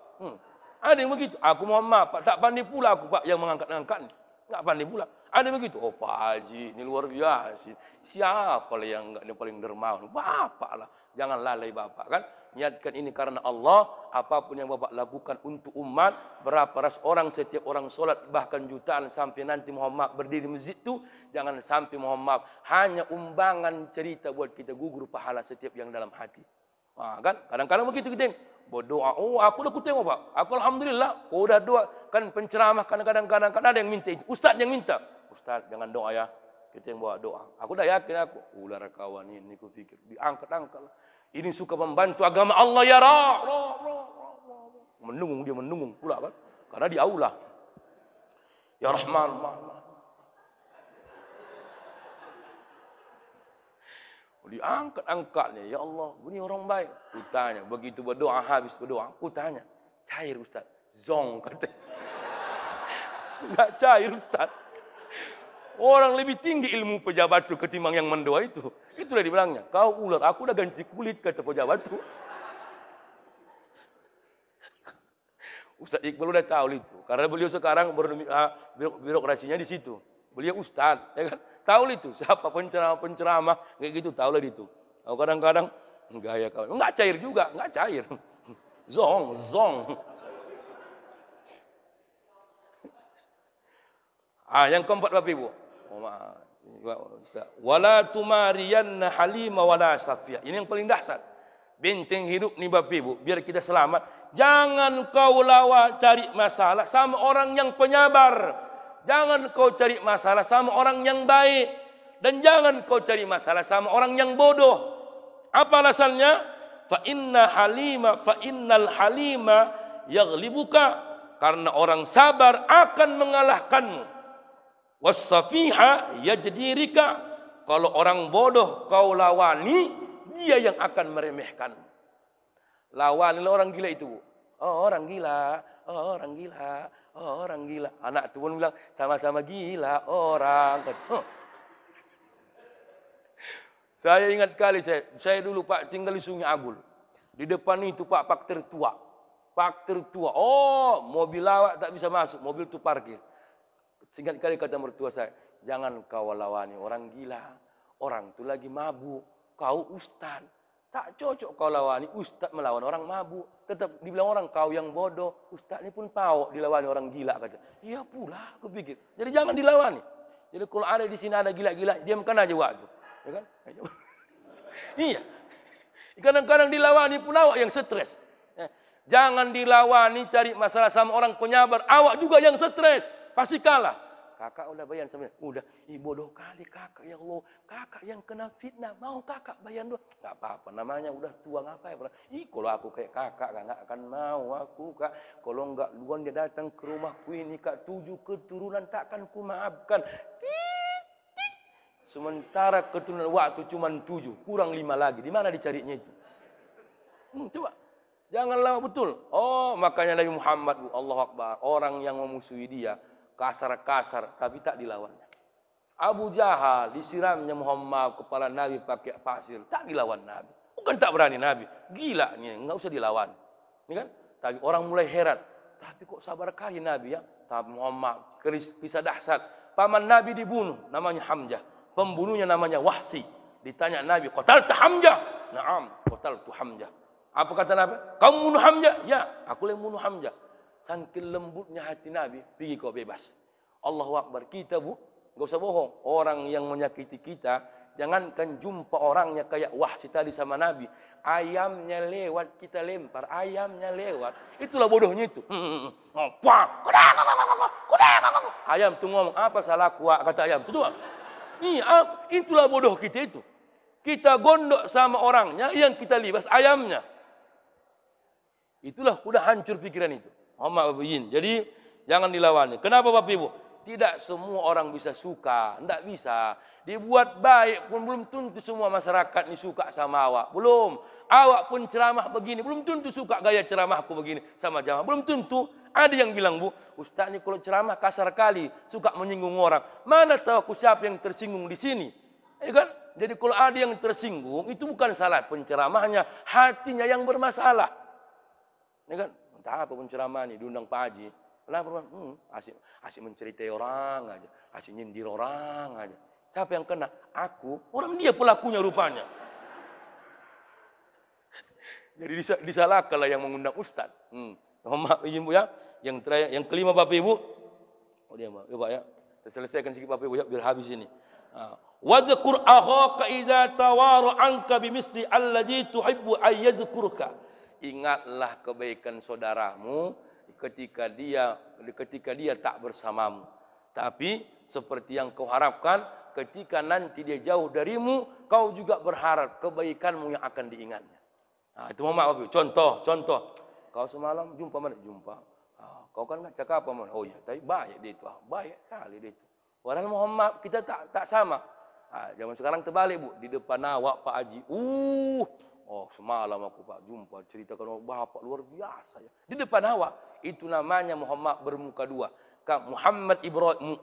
Ada yang begitu. Aku mohon maaf Pak, tak pandai pula aku Pak yang mengangkat-angkat ni. Tak pandai pula. Ada yang begitu. Oh Pak Haji, ini luar biasa. Siapa lah yang enggak paling dermawan? Bapak lah. Jangan lalai Bapak kan. Niatkan ini karena Allah. Apapun yang Bapak lakukan untuk umat. Berapa ratus orang setiap orang solat. Bahkan jutaan sampai nanti mohon maaf berdiri di masjid tu. Jangan sampai mohon maaf. Hanya umbangan cerita buat kita gugur pahala setiap yang dalam hati. Kan? Kadang-kadang begitu kita berdoa. Oh aku dah tengok Pak. Aku Alhamdulillah. Kau dah doa. Kan penceramah kadang-kadang ada yang minta. Ustaz yang minta. Ustaz jangan doa ya. Kita yang bawa doa. Aku dah yakin aku. Ular kawan ini aku fikir. Diangkat-angkat lah. Ini suka membantu agama Allah ya Ra. Menunggung dia menunggung pula kan. Karena di aula. Ya Rahman. Diangkat-angkatnya. Ya Allah. Ini orang baik. Aku tanya. Begitu berdoa habis berdoa. Aku tanya. Cair Ustaz. Zong kata. Enggak cair Ustaz. Orang lebih tinggi ilmu pejabat itu ketimbang yang mendoa itu. Itulah dibilangnya. Kau ular, aku dah ganti kulit kata pejabat itu. Ustaz Iqbal udah tahu itu. Karena beliau sekarang birokrasinya di situ. Beliau ustaz, ya kan? Tahu itu. Siapa penceramah kayak gitu, tahu lah itu. Kadang-kadang gaya kau. Enggak cair juga, enggak cair. Zong. Yang keempat Bapak Ibu. Wala tumariyanna halima wala safiyah. Ini yang paling dahsyat. Benteng hidup nih Bapak Ibu, biar kita selamat. Jangan kau cari masalah sama orang yang penyabar. Jangan kau cari masalah sama orang yang baik. Dan jangan kau cari masalah sama orang yang bodoh. Apa alasannya? Fa innal halima yaghlibuka. Karena orang sabar akan mengalahkanmu. Was-safiha yajdirika. Kalau orang bodoh kau lawani, dia yang akan meremehkan. Lawan orang gila itu. Oh, orang gila. Oh, orang gila. Oh, orang gila. Anak tu pun bilang, sama-sama gila orang. Saya ingat kali saya dulu Pak tinggal di Sungai Agul. Di depan itu Pak tertua. Pak tertua. Oh, mobil lawak tak bisa masuk, mobil tu parkir. Singkat kali kata mertua saya, jangan kau lawani orang gila. Orang tu lagi mabuk. Kau ustaz. Tak cocok kau lawani. Ustaz melawan orang mabuk. Tetap dibilang orang kau yang bodoh. Ustaz ni pun tahu dilawani orang gila kata. Iya pula aku pikir. Jadi jangan dilawani. Jadi kalau ada di sini ada gila-gila, diamkan aja waktu. Ya kan? Iya. Kadang-kadang dilawani pun awak yang stres. Jangan dilawani cari masalah sama orang penyabar. Awak juga yang stres. Pasti kalah. Kakak udah bayan sama dia. Udah. Bodoh kali kakak. Ya Allah. Kakak yang kena fitnah. Mau kakak bayan dulu. Tak apa-apa. Namanya udah tua ngapain. Kalau aku kayak kakak. Gak akan mau aku kak. Kalau enggak luan dia datang ke rumahku ini kak. 7 keturunan takkan ku maafkan. Sementara keturunan waktu cuma 7. Kurang 5 lagi. Di mana dicarinya itu? Coba. Jangan lama betul. Oh makanya Nabi Muhammad. Allahu Akbar. Orang yang memusuhi dia. Kasar-kasar, tapi tak dilawannya. Abu Jahal disiramnya Muhammad kepala Nabi pakai pasir, tak dilawan Nabi. Bukan tak berani Nabi, gila nih, enggak usah dilawan. Ini kan? Tapi orang mulai heran, tapi kok sabar kali Nabi ya? Tapi Muhammad kisah dahsyat. Paman Nabi dibunuh, namanya Hamzah. Pembunuhnya namanya Wahsi. Ditanya Nabi, qatalta Hamzah? Naam, qataltu Hamzah. Apa kata Nabi? Kamu bunuh Hamzah? Ya, aku yang bunuh Hamzah. Saking lembutnya hati Nabi, pergi kau bebas. Allahu Akbar. Kita enggak usah bohong. Orang yang menyakiti kita, jangankan jumpa orangnya kayak Wahsi tadi sama Nabi. Ayamnya lewat, kita lempar. Ayamnya lewat. Itulah bodohnya itu. Ayam tu ngomong, apa salahku? Kata ayam. Itulah bodoh kita itu. Kita gondok sama orangnya, yang kita libas ayamnya. Itulah udah hancur pikiran itu. Jadi jangan dilawani. Kenapa Bapak Ibu? Tidak semua orang bisa suka. Tidak bisa. Dibuat baik pun belum tentu semua masyarakat ini suka sama awak. Belum. Awak pun ceramah begini. Belum tentu suka gaya ceramahku begini sama jamaah. Belum tentu. Ada yang bilang, Bu, Ustaz ini kalau ceramah kasar kali. Suka menyinggung orang. Mana tahu aku siapa yang tersinggung di sini. Ya kan? Jadi kalau ada yang tersinggung, itu bukan salah penceramahnya, hatinya yang bermasalah. Ya kan? Entah apa penceramah ini, diundang Pak Haji. Kenapa? Asik menceritai orang aja, asik nyindir orang aja. Siapa yang kena? Aku. Orang dia pelakunya rupanya. Jadi disalahkan lah yang mengundang Ustaz. Maaf izin Bu ya. Yang terakhir, yang kelima Bapak Ibu. Oh dia Pak, ya Pak ya. Kita selesaikan sedikit Bapak Ibu ya, biar habis ini. Wadzkur akhaka idza tawaru anka bimisli alladhi tuhibbu ay yadhkurka. Ingatlah kebaikan saudaramu ketika dia tak bersamamu. Tapi seperti yang kau harapkan, ketika nanti dia jauh darimu, kau juga berharap kebaikanmu yang akan diingatnya. Nah, itu Muhammad Bapak. Contoh. Kau semalam jumpa mana? Jumpa. Kau kan nggak cakap apa mana? Oh ya, tapi baik dia itu. Baik kali dia itu. Padahal Muhammad kita tak sama. Zaman sekarang terbalik Bu. Di depan awak Pak Haji. Semalam aku Pak jumpa ceritakan bapak luar biasa ya. Di depan awak. Itu namanya Muhammad bermuka dua. Muhammad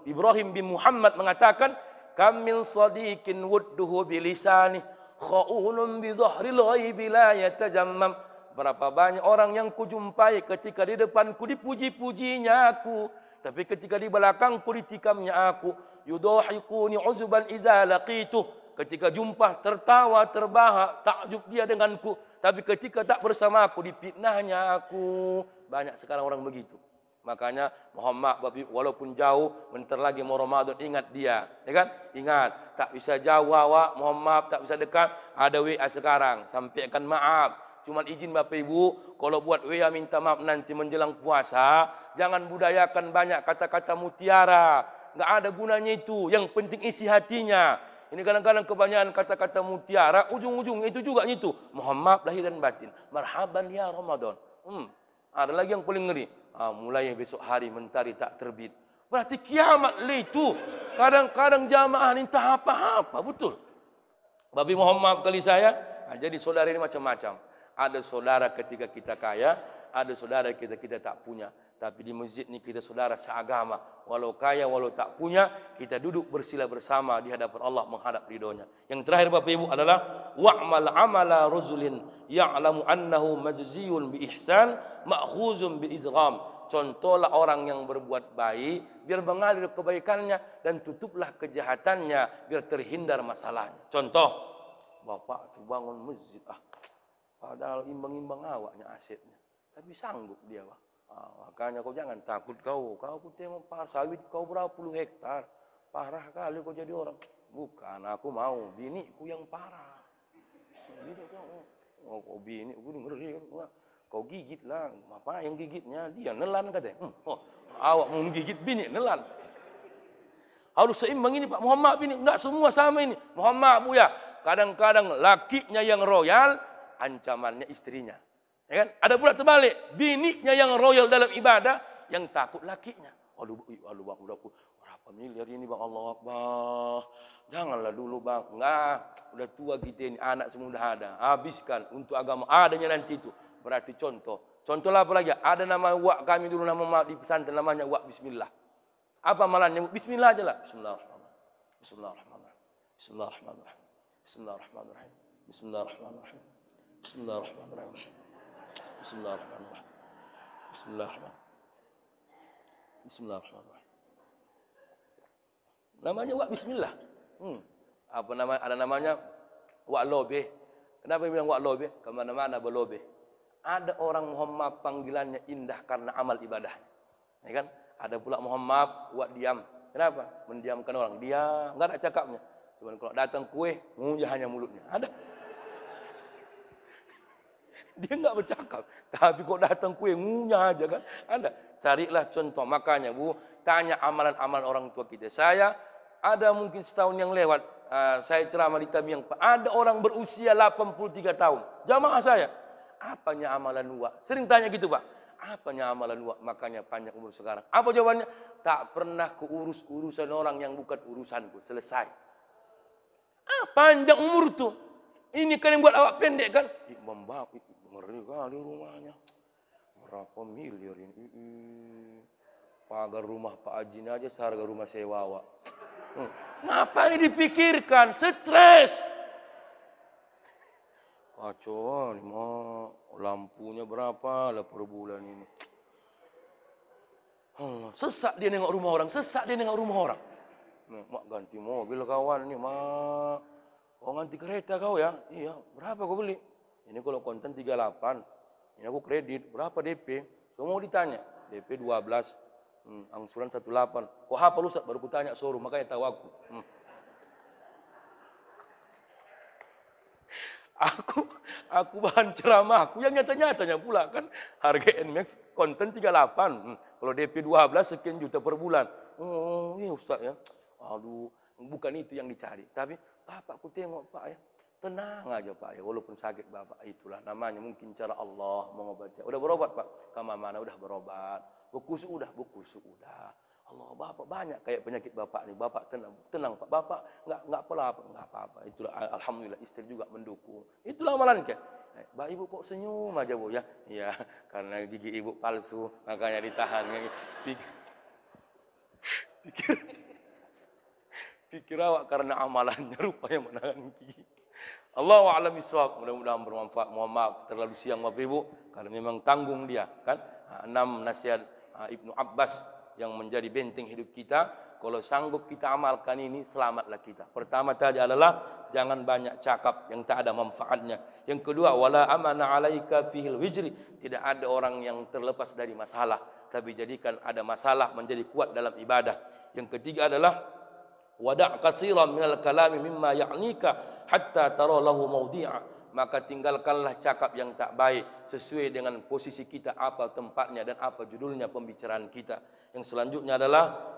Ibrahim bin Muhammad mengatakan, kam min sadiqin wudduhu bilisani khaunun bi zahril ghaibi la yatajammam. Berapa banyak orang yang kujumpai ketika di depanku dipuji-pujinya aku, tapi ketika di belakangku ditikamnya aku. Yudahiquni uzban idza laqitu. Ketika jumpa tertawa terbahak takjub dia denganku, tapi ketika tak bersama aku dipitnahnya aku. Banyak sekarang orang begitu. Makanya Muhammad walaupun jauh, bentar lagi mau Ramadan, ingat dia, ya kan? Ingat, tak bisa jauh awak Muhammad, tak bisa dekat, ada WA sekarang, sampaikan maaf. Cuman izin Bapak Ibu, kalau buat WA minta maaf nanti menjelang puasa, jangan budayakan banyak kata-kata mutiara. Enggak ada gunanya itu, yang penting isi hatinya. Ini kadang-kadang kebanyakan kata-kata mutiara, ujung-ujungnya itu juga itu. Muhammad lahir dan batin. Marhaban ya Ramadan. Ada lagi yang paling ngeri. Mulai besok hari mentari tak terbit. Berarti kiamat lah itu. Kadang-kadang jamaah ini tak apa-apa, betul. Babi Muhammad kali saya. Jadi saudara ini macam-macam. Ada saudara ketika kita kaya, ada saudara ketika kita tak punya. Tapi di masjid ini kita saudara seagama. Walau kaya, walau tak punya, kita duduk bersila bersama di hadapan Allah menghadap ridhonya. Yang terakhir Bapak Ibu adalah wa'mal amala ruzulin ya'lamu annahu majziyun bi ihsan ma'khuzun bi izram. Contohlah orang yang berbuat baik, biar mengalir kebaikannya, dan tutuplah kejahatannya, biar terhindar masalahnya. Contoh, Bapak tu bangun masjid, padahal imbang-imbang awaknya asetnya, tapi sanggup dia Pak. Makanya kau jangan takut kau putih mempar sawit kau berapa puluh hektar, parah kali kau jadi orang. Bukan, aku mau biniku yang parah. Biniku ngeri. Kau gigit lah, apa yang gigitnya dia nelan katanya. Awak mau gigit bini nelan. Harus seimbang ini Pak Muhammad bini, enggak semua sama ini. Muhammad Bu ya, kadang-kadang lakinya yang royal, ancamannya istrinya. Ya kan? Ada pula terbalik, biniknya yang royal dalam ibadah, yang takut lakinya. Aduh Bang, udah berapa miliar ini Bang, Allah Akbar. Janganlah dulu Bang, udah tua kita ini, anak semua dah ada. Habiskan untuk agama, adanya nanti itu. Berarti contohlah apa lagi? Ada nama wak kami dulu, nama di pesantren namanya wak Bismillah. Apa malahnya? Bismillah aja lah. Bismillahirrahmanirrahim. Bismillahirrahmanirrahim. Bismillahirrahmanirrahim. Bismillahirrahmanirrahim. Bismillahirrahmanirrahim. Bismillahirrahmanirrahim. Bismillahirrahmanirrahim. Bismillahirrahmanirrahim. Namanya wak Bismillah. Apa nama? Ada namanya wak lobe. Kenapa bilang wak lobe? Kemana-mana berlobe. Ada orang Muhammad panggilannya indah karena amal ibadahnya. Ya kan? Ada pula Muhammad wak diam. Kenapa? Mendiamkan orang. Dia enggak ada cakapnya. Cuma kalau datang kue, ngunyah hanya mulutnya. Ada. Dia enggak bercakap. Tapi kalau datang kue, ngunyah aja kan. Ada. Carilah contoh. Makanya Bu, tanya amalan-amalan orang tua kita. Saya ada mungkin setahun yang lewat, saya ceramah di Tabiang. Ada orang berusia 83 tahun. Jamaah saya. Apanya amalan wak? Sering tanya gitu Pak. Apanya amalan wak? Makanya panjang umur sekarang. Apa jawabannya? Tak pernah keurus urusan orang yang bukan urusanku. Selesai. Panjang umur tuh. Ini kan yang buat awak pendek kan? Ngeri kali rumahnya. Berapa miliar ini? Pagar rumah Pak Haji aja seharga rumah sewa awak. Ngapain dipikirkan? Stres. Kacau nih, lampunya berapa lah per bulan ini. Allah, sesak dia nengok rumah orang, sesak dia nengok rumah orang. Mak ganti mobil kawan nih, mak. Kau ganti kereta kau ya? Iya, berapa kau beli? Ini kalau konten 38. Ini aku kredit, berapa DP? Semua ditanya. DP 12. Angsuran 18. Kau hafal Ustaz? Baru kutanya showroom, makanya tahu aku. Aku bahan ceramah aku yang nyata-nyatanya pula kan harga NMAX konten 38. Kalau DP 12 sekian juta per bulan. Oh, ini Ustaz ya. Aduh, bukan itu yang dicari. Tapi Bapak aku tengok Pak ya. Tenang aja Pak ya, walaupun sakit Bapak. Itulah namanya mungkin cara Allah mengobati. Udah berobat Pak? Kama mana udah berobat. Bukus udah. Allah, Bapak banyak kayak penyakit Bapak nih. Bapak tenang Pak. Bapak enggak apa-apa. Itulah alhamdulillah istri juga mendukung. Itulah amalan kan. Mbak Ibu kok senyum aja Bu ya? Iya, karena gigi Ibu palsu, makanya ditahan. Pikir awak karena amalannya rupanya menahan gigi. Allahu a'lam bishawab. Mudah-mudahan bermanfaat. Mohon maaf terlalu siang Bapak Ibu karena memang tanggung dia kan. 6 nasihat Ibnu Abbas yang menjadi benteng hidup kita. Kalau sanggup kita amalkan ini, selamatlah kita. Pertama tadi adalah jangan banyak cakap yang tak ada manfaatnya. Yang kedua, wala amana 'alaika fihil wijri. Tidak ada orang yang terlepas dari masalah, tapi jadikan ada masalah menjadi kuat dalam ibadah. Yang ketiga adalah wada' katsiran minal kalami mimma ya'nika hatta tara lahu mawdi'a. Maka tinggalkanlah cakap yang tak baik sesuai dengan posisi kita, apa tempatnya dan apa judulnya pembicaraan kita. Yang selanjutnya adalah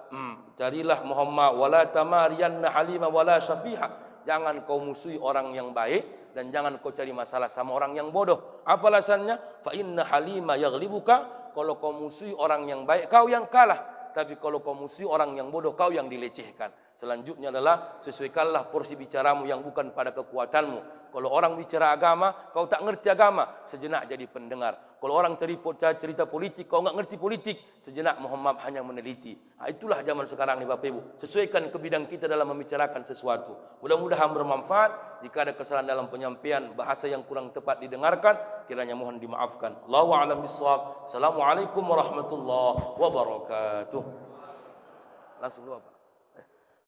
carilah Muhammad wala tamariyanna halima wala syafiha. Jangan kau musuhi orang yang baik dan jangan kau cari masalah sama orang yang bodoh. Apa alasannya? Fa inna halima yaghlibuka. Kalau kau musuhi orang yang baik, kau yang kalah. Tapi kalau kau musuhi orang yang bodoh, kau yang dilecehkan. Selanjutnya adalah sesuaikanlah porsi bicaramu yang bukan pada kekuatanmu. Kalau orang bicara agama, kau tak ngerti agama, sejenak jadi pendengar. Kalau orang cerita politik, kau enggak ngerti politik, sejenak Muhammad hanya meneliti. Itulah zaman sekarang ni Bapak Ibu. Sesuaikan ke bidang kita dalam membicarakan sesuatu. Mudah-mudahan bermanfaat. Jika ada kesalahan dalam penyampaian, bahasa yang kurang tepat didengarkan, kiranya mohon dimaafkan. Allahu a'lam bishawab. Assalamualaikum warahmatullahi wabarakatuh. Langsung doa Pak.